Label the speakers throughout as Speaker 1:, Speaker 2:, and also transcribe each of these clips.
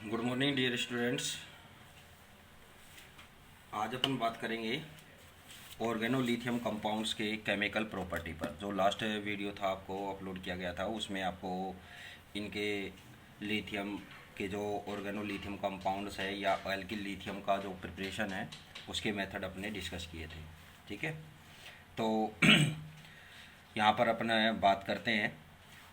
Speaker 1: Good morning dear students. आज अपन बात करेंगे ऑर्गेनोलिथियम कंपाउंड्स के केमिकल प्रॉपर्टी पर। जो लास्ट वीडियो था आपको अपलोड किया गया था उसमें आपको इनके लिथियम के जो ऑर्गेनोलिथियम कंपाउंड्स है या एल्किल लिथियम का जो प्रिपरेशन है उसके मेथड अपने डिस्कस किए थे। ठीक है, तो यहाँ पर अपन बात करते हैं।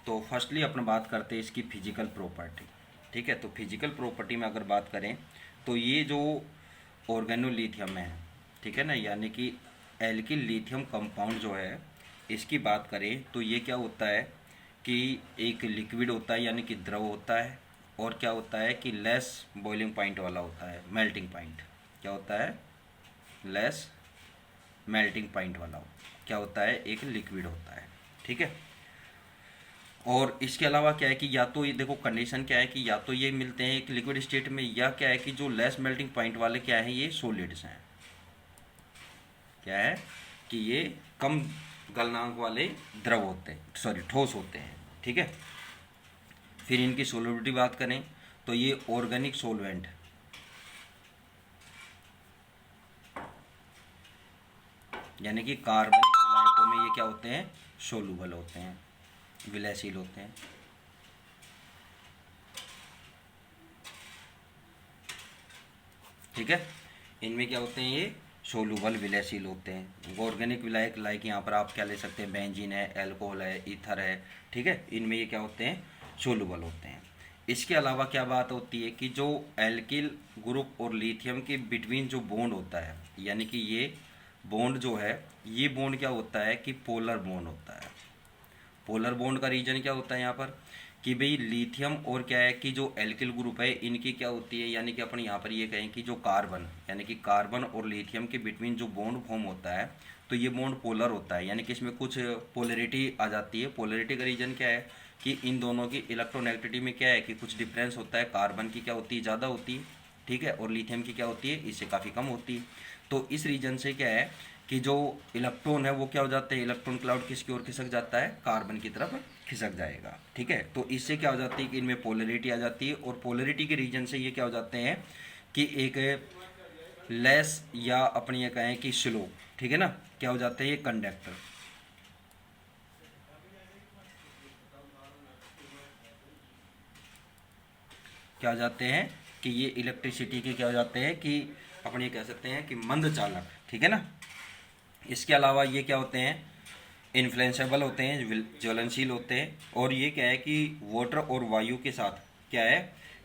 Speaker 1: तो फर्स्टली अपन बात करते हैं इसकी फिजिकल प्रॉपर्टी। ठीक है, तो फिजिकल प्रॉपर्टी में अगर बात करें तो ये जो ऑर्गेनोलिथियम है, ठीक है ना, यानी कि एल्किल लिथियम कंपाउंड जो है, इसकी बात करें तो ये क्या होता है कि एक लिक्विड होता है यानी कि द्रव होता है, और क्या होता है कि लेस बॉइलिंग पॉइंट वाला होता है, मेल्टिंग पॉइंट। क्या होता है? लेस मेल्टिंग पॉइंट वाला क्या होता है? एक लिक्विड होता है। ठीक है, और इसके अलावा क्या है कि या तो ये देखो कंडीशन क्या है कि या तो ये मिलते हैं एक लिक्विड स्टेट में, या क्या है कि जो लेस मेल्टिंग पॉइंट वाले क्या है, ये सॉलिड्स हैं। क्या है कि ये कम गलनांक वाले द्रव होते हैं, सॉरी ठोस होते हैं। ठीक है, फिर इनकी सोलिबिलिटी बात करें तो ये ऑर्गेनिक सोलवेंट यानी कि कार्बनिक विलायकों में ये क्या होते हैं? सोलूबल होते हैं, विलयशील होते हैं। ठीक है, इनमें क्या होते हैं? ये सोलूबल विलयशील होते हैं। ऑर्गेनिक विलायक लाइक यहाँ पर आप क्या ले सकते हैं? बेंजीन है, एल्कोहल है, ईथर है। ठीक है, इनमें ये क्या होते हैं? सोलूबल होते हैं। इसके अलावा क्या बात होती है कि जो एल्किल ग्रुप और लिथियम के बिटवीन जो बॉन्ड होता है, यानी कि ये बॉन्ड जो है, ये बॉन्ड क्या होता है कि पोलर बॉन्ड होता है। पोलर बॉन्ड का रीजन क्या होता है यहाँ पर कि भाई लिथियम और क्या है कि जो एल्किल ग्रुप है इनकी क्या होती है, यानी कि अपन यहाँ पर ये कहें कि जो कार्बन यानी कि कार्बन और लिथियम के बिटवीन जो बॉन्ड फॉर्म होता है, तो ये बॉन्ड पोलर होता है, यानी कि इसमें कुछ पोलरिटी आ जाती है। पोलरिटी का रीजन क्या है कि इन दोनों की इलेक्ट्रोनेगेटिविटी में क्या है कि कुछ डिफरेंस होता है। कार्बन की क्या होती है? ज़्यादा होती है। ठीक है, और लिथियम की क्या होती है? इससे काफ़ी कम होती है। तो इस रीजन से क्या है कि जो इलेक्ट्रॉन है वो क्या हो जाते हैं? इलेक्ट्रॉन क्लाउड किसकी ओर खिसक जाता है? कार्बन की तरफ खिसक जाएगा। ठीक है, तो इससे क्या हो जाती है कि इनमें पोलरिटी आ जाती है, और पोलरिटी के रीजन से ये क्या हो जाते हैं कि एक लेस या अपनी ये कहें कि स्लो, ठीक है ना, क्या हो जाते हैं? ये कंडक्टर क्या हो जाते हैं कि ये इलेक्ट्रिसिटी के क्या हो जाते हैं कि अपन ये कह सकते हैं कि मंद चालक। ठीक है ना, इसके अलावा ये क्या होते हैं? इन्फ्लुएंसेबल होते हैं, ज्वलनशील होते हैं, और ये क्या है कि वाटर और वायु के साथ क्या है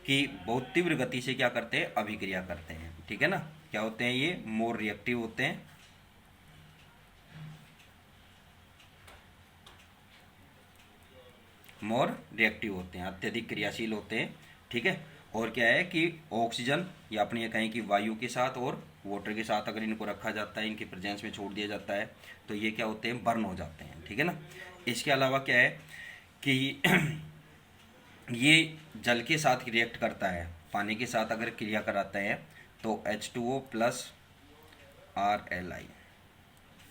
Speaker 1: कि बहुत तीव्र गति से क्या करते हैं? अभिक्रिया करते हैं। ठीक है ना, क्या होते हैं? ये मोर रिएक्टिव होते हैं। मोर रिएक्टिव होते हैं, अत्यधिक क्रियाशील होते हैं। ठीक है, और क्या है कि ऑक्सीजन या अपने ये कहें कि वायु के साथ और वाटर के साथ अगर इनको रखा जाता है, इनके प्रेजेंस में छोड़ दिया जाता है, तो ये क्या होते हैं? बर्न हो जाते हैं। ठीक है ना, इसके अलावा क्या है कि ये जल के साथ रिएक्ट करता है, पानी के साथ अगर क्रिया कराता है तो H2O प्लस RLI।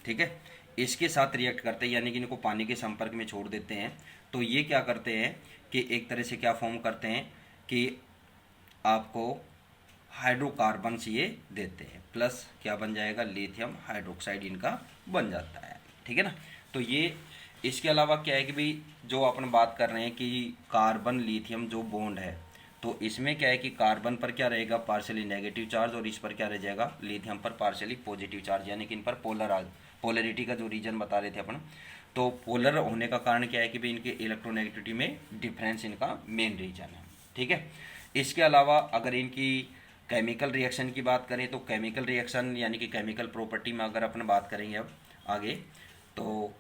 Speaker 1: ठीक है, इसके साथ रिएक्ट करते हैं, यानी कि इनको पानी के संपर्क में छोड़ देते हैं, तो ये क्या करते हैं कि एक तरह से क्या फॉर्म करते हैं कि आपको हाइड्रोकार्बन्स ये देते हैं, प्लस क्या बन जाएगा? लिथियम हाइड्रोक्साइड इनका बन जाता है। ठीक है ना, तो ये इसके अलावा क्या है कि भाई जो अपन बात कर रहे हैं कि कार्बन लिथियम जो बॉन्ड है, तो इसमें क्या है कि कार्बन पर क्या रहेगा? पार्शियली नेगेटिव चार्ज, और इस पर क्या रह जाएगा? लिथियम पर पार्शियली पॉजिटिव चार्ज, यानी कि इन पर पोलरिटी का जो रीजन बता रहे थे अपन, तो पोलर होने का कारण क्या है कि भाई इनके इलेक्ट्रोनेगेटिविटी में डिफरेंस इनका मेन रीजन है। ठीक है, इसके अलावा अगर इनकी केमिकल रिएक्शन की बात करें तो केमिकल रिएक्शन यानी कि केमिकल प्रॉपर्टी में अगर अपन बात करेंगे अब आगे, तो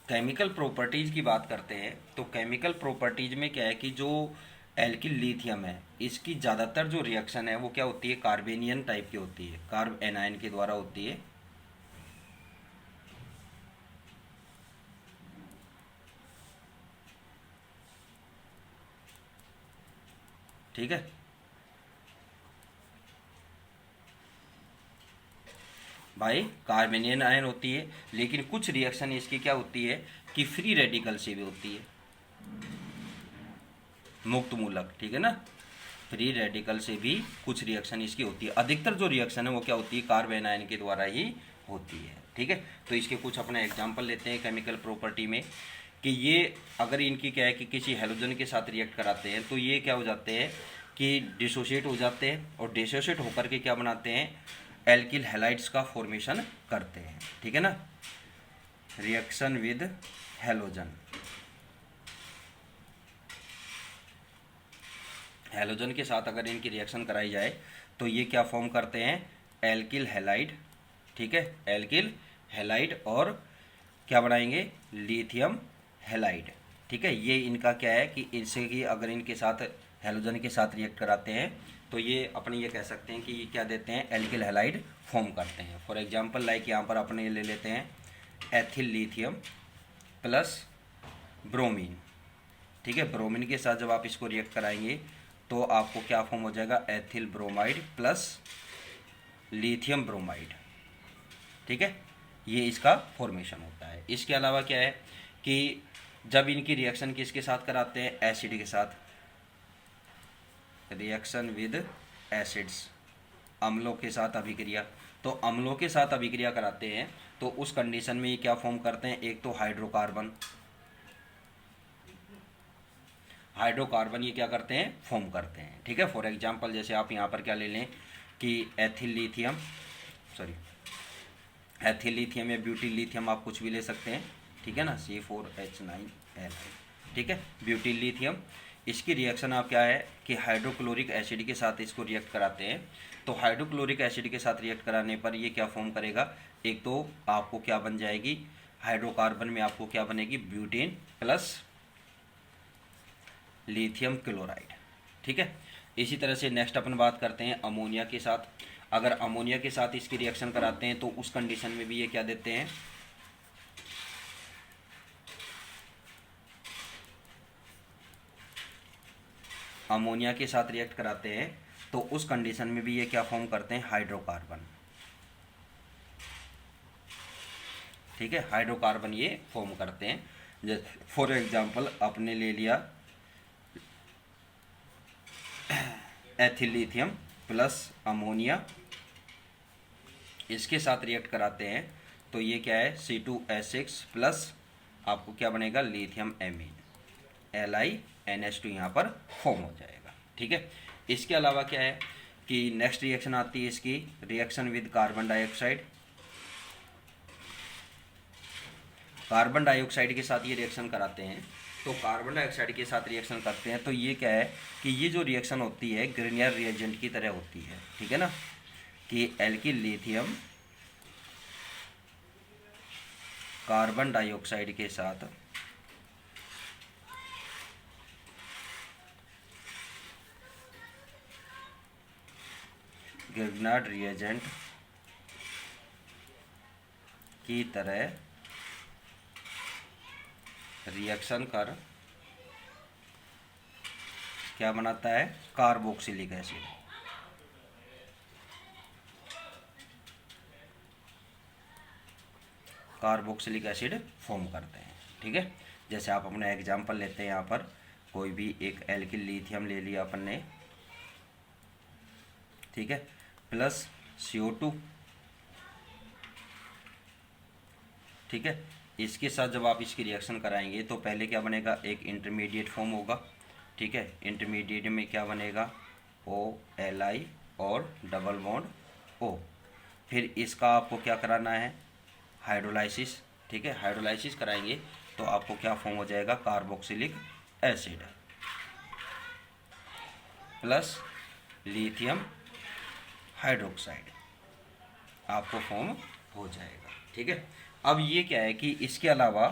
Speaker 1: केमिकल प्रॉपर्टीज़ की बात करते हैं तो केमिकल प्रॉपर्टीज़ में क्या है कि जो एल्किल लिथियम है इसकी ज़्यादातर जो रिएक्शन है वो क्या होती है? कार्बेनियन टाइप की होती है, कार्ब एनायन के द्वारा होती है। ठीक है, बाय कार्बेनियन आयन होती है, लेकिन कुछ रिएक्शन इसकी क्या होती है कि फ्री रेडिकल से भी होती है, मुक्त मूलक, ठीक है ना। फ्री रेडिकल से भी कुछ रिएक्शन इसकी होती है। अधिकतर जो रिएक्शन है वो क्या होती है, कार्बन आयन के द्वारा ही होती है, ठीक है। तो इसके कुछ अपने एग्जांपल लेते हैं केमिकल प्रॉपर्टी में, कि ये अगर इनकी क्या है कि किसी हेलोजन के साथ रिएक्ट कराते हैं तो ये क्या हो जाते हैं कि डिसोशिएट हो जाते हैं, और डिसोशिएट होकर के क्या बनाते हैं, एल्किल हैलाइड्स का फॉर्मेशन करते हैं, ठीक है ना। रिएक्शन विद हेलोजन, हेलोजन के साथ अगर इनकी रिएक्शन कराई जाए तो ये क्या फॉर्म करते हैं, एल्किल हैलाइड, ठीक है, एल्किल हैलाइड, और क्या बनाएंगे, लिथियम हैलाइड, ठीक है। ये इनका क्या है कि इनसे कि अगर इनके साथ हेलोजन के साथ रिएक्ट कराते हैं तो ये अपने ये कह सकते हैं कि ये क्या देते हैं, एल्किल हैलाइड फॉर्म करते हैं। फॉर एग्जांपल लाइक यहाँ पर अपने ले लेते हैं एथिल लिथियम प्लस ब्रोमीन, ठीक है। ब्रोमीन के साथ जब आप इसको रिएक्ट कराएंगे तो आपको क्या फॉर्म हो जाएगा, ethyl bromide plus lithium bromide, ठीक है। ये इसका फॉर्मेशन होता है। इसके अलावा क्या है कि जब इनकी रिएक्शन किसके साथ कराते हैं, एसिड के साथ, रिएक्शन विद एसिड्स, अम्लों के साथ अभिक्रिया, तो अम्लों के साथ अभिक्रिया कराते हैं तो उस कंडीशन में ये क्या फॉर्म करते हैं, एक तो हाइड्रोकार्बन, हाइड्रोकार्बन ये क्या करते हैं, फॉर्म करते हैं, ठीक है। फॉर एग्जांपल जैसे आप यहाँ पर क्या ले लें कि एथिल लिथियम या ब्यूटिल लिथियम, आप कुछ भी ले सकते हैं, ठीक है ना, C4H9Li, ठीक है, ब्यूटिल लिथियम। इसकी रिएक्शन आप क्या है कि हाइड्रोक्लोरिक एसिड के साथ इसको रिएक्ट कराते हैं, तो हाइड्रोक्लोरिक एसिड के साथ रिएक्ट कराने पर ये क्या फॉर्म करेगा, एक तो आपको क्या बन जाएगी, हाइड्रोकार्बन में आपको क्या बनेगी, ब्यूटेन प्लस लिथियम क्लोराइड, ठीक है। इसी तरह से नेक्स्ट अपन बात करते हैं अमोनिया के साथ। अगर अमोनिया के साथ इसकी रिएक्शन कराते हैं तो उस कंडीशन में भी ये क्या देते हैं, अमोनिया के साथ रिएक्ट कराते हैं तो उस कंडीशन में भी ये क्या फॉर्म करते हैं, हाइड्रोकार्बन, ठीक है, हाइड्रोकार्बन ये फॉर्म करते हैं। जैसे फॉर एग्जांपल आपने ले लिया एथिल लिथियम प्लस अमोनिया, इसके साथ रिएक्ट कराते हैं तो ये क्या है, C2H6 प्लस आपको क्या बनेगा, लिथियम एमीन, LiNH2 यहाँ पर फॉर्म हो जाएगा, ठीक है। इसके अलावा क्या है कि नेक्स्ट रिएक्शन आती है इसकी, reaction with carbon dioxide. Carbon dioxide के साथ ये रिएक्शन कराते हैं, तो कार्बन डाइऑक्साइड के साथ रिएक्शन करते हैं तो ये क्या है कि ये जो रिएक्शन होती है ग्रिनियर रिएजेंट की तरह होती है, ठीक है ना, कि एल्किल लिथियम कार्बन डाइऑक्साइड के साथ ग्रिग्नार्ड रिएजेंट की तरह रिएक्शन कर क्या बनाता है, carboxylic acid, carboxylic acid form करते हैं, ठीक है। जैसे आप अपना एग्जांपल लेते हैं, यहाँ पर कोई भी एक एल्किल लिथियम ले लिया अपन ने, ठीक है, प्लस CO2, ठीक है। इसके साथ जब आप इसकी रिएक्शन कराएंगे तो पहले क्या बनेगा, एक इंटरमीडिएट फॉर्म होगा, ठीक है। इंटरमीडिएट में क्या बनेगा, OLi और डबल बॉन्ड O, फिर इसका आपको क्या कराना है, हाइड्रोलाइसिस, ठीक है। हाइड्रोलाइसिस कराएंगे तो आपको क्या फॉर्म हो जाएगा, carboxylic acid plus lithium hydroxide आपको फॉर्म हो जाएगा, ठीक है। अब ये क्या है कि इसके अलावा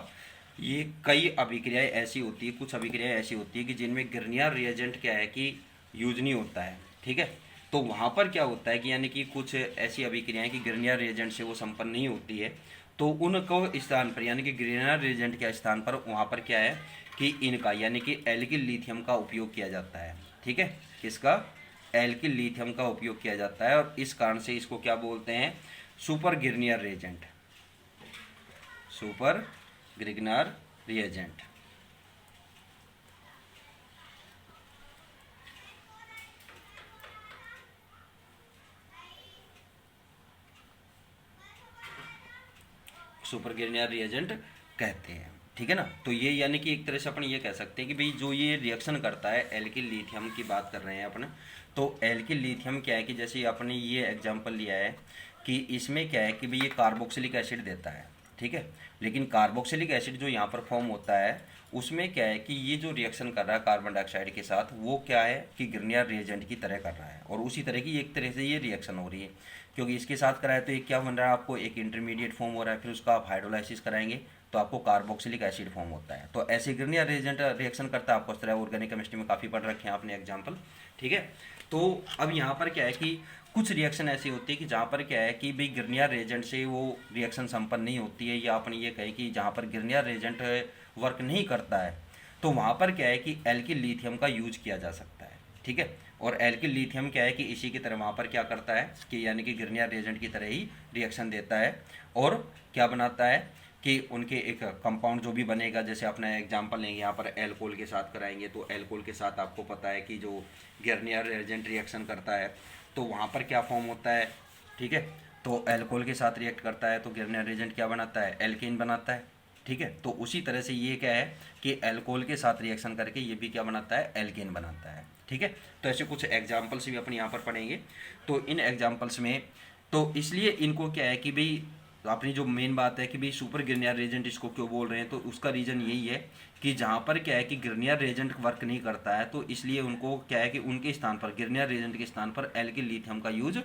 Speaker 1: ये कई अभिक्रियाएं ऐसी होती है, कुछ अभिक्रियाएं ऐसी होती है कि जिनमें ग्रिनियर रिएजेंट क्या है कि यूज नहीं होता है, ठीक है। तो वहाँ पर क्या होता है कि यानी कि कुछ ऐसी अभिक्रियाएं कि ग्रिनियर रिएजेंट से वो संपन्न नहीं होती है, तो उनको स्थान पर यानी कि ग्रिनियर रिएजेंट के स्थान पर वहाँ पर क्या है कि इनका यानी कि एल्किल लिथियम का उपयोग किया जाता है, ठीक है। किसका, एल्किल लिथियम का उपयोग किया जाता है, और इस कारण से इसको क्या बोलते हैं, super Grignard reagent, super Grignard reagent. Super Grignard reagent कहते हैं, ठीक है ना। तो ये यानी कि एक तरह से अपन ये कह सकते हैं कि भाई जो ये रिएक्शन करता है, एल्किल लिथियम की बात कर रहे हैं अपन, तो एल्किल लिथियम क्या है कि जैसे आपने ये एग्जांपल लिया है कि इसमें क्या है कि भाई ये कार्बोक्सिलिक एसिड देता है, ठीक है। लेकिन कार्बोक्सिलिक एसिड जो यहाँ पर फॉर्म होता है उसमें क्या है कि ये जो रिएक्शन कर रहा है कार्बन डाइऑक्साइड के साथ, वो क्या है कि गिरनियर रिएजेंट की तरह कर रहा है, और उसी तरह की एक तरह से ये रिएक्शन हो रही है। क्योंकि इसके साथ कराए तो एक क्या बन रहा है आपको, एक इंटरमीडिएट फॉर्म हो रहा है, फिर उसका आप हाइड्रोलाइसिस कराएंगे तो आपको कार्बोक्सिलिक एसिड फॉर्म होता है। तो ऐसे गिरनियर रिएजेंट रिएक्शन करता है, आपको इस तरह ऑर्गेनिक केमिस्ट्री में काफ़ी पढ़ रखे हैं आपने एग्जाम्पल, ठीक है। तो अब यहाँ पर क्या है कि कुछ रिएक्शन ऐसी होती है कि जहाँ पर क्या है कि भाई गिरनियर रिएजेंट से वो रिएक्शन संपन्न नहीं होती है, या अपन ये कहें कि जहाँ पर गिरनियर रिएजेंट वर्क नहीं करता है, तो वहाँ पर क्या है कि एल्किल लिथियम का यूज किया जा सकता है, ठीक है। और एल्किल लिथियम क्या है कि इसी की तरह वहाँ पर क्या करता है कि यानी कि गिरनियर रिएजेंट की तरह ही रिएक्शन देता है, और क्या बनाता है कि उनके एक कंपाउंड जो भी बनेगा, जैसे अपना एग्जांपल लेंगे यहाँ पर एल्कोहल के साथ कराएंगे, तो एल्कोहल के साथ आपको पता है कि जो गिरनियर रिएजेंट रिएक्शन करता है तो वहाँ पर क्या फॉर्म होता है, ठीक है। तो एल्कोहल के साथ रिएक्ट करता है तो गिरनियर रिएजेंट क्या बनाता है, एल्केन बनाता है, ठीक है। तो उसी तरह से ये क्या है कि एल्कोहल के साथ रिएक्शन करके ये भी क्या बनाता है, एल्केन बनाता है, ठीक है। तो ऐसे कुछ एग्जाम्पल्स भी अपन यहाँ पर पढ़ेंगे। तो इन एग्जाम्पल्स में तो इसलिए इनको क्या है कि भाई अपनी जो मेन बात है कि भाई सुपर गिरनियर रिएजेंट इसको क्यों बोल रहे हैं, तो उसका रीज़न यही है कि जहाँ पर क्या है कि गिरनियर रिएजेंट वर्क नहीं करता है, तो इसलिए उनको क्या है कि उनके स्थान पर, गिरनियर रिएजेंट के स्थान पर एल्किल लिथियम का यूज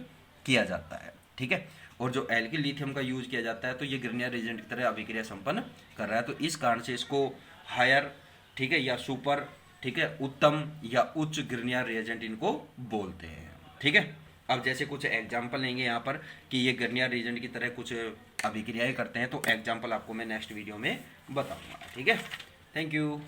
Speaker 1: किया जाता है, ठीक है। और जो एल्किल लिथियम का यूज किया जाता है तो ये गिरनियर रिएजेंट की तरह अभिक्रिया संपन्न कर रहा है, तो इस कारण से इसको हायर, ठीक है, या सुपर, ठीक है, उत्तम या उच्च गिरनियर रिएजेंट इनको बोलते हैं, ठीक है। अब जैसे कुछ एग्जाम्पल लेंगे यहाँ पर कि ये गिरनियर रिएजेंट की तरह कुछ अभिक्रियाएं करते हैं, तो एग्जाम्पल आपको मैं नेक्स्ट वीडियो में बताऊंगा, ठीक है। Thank you.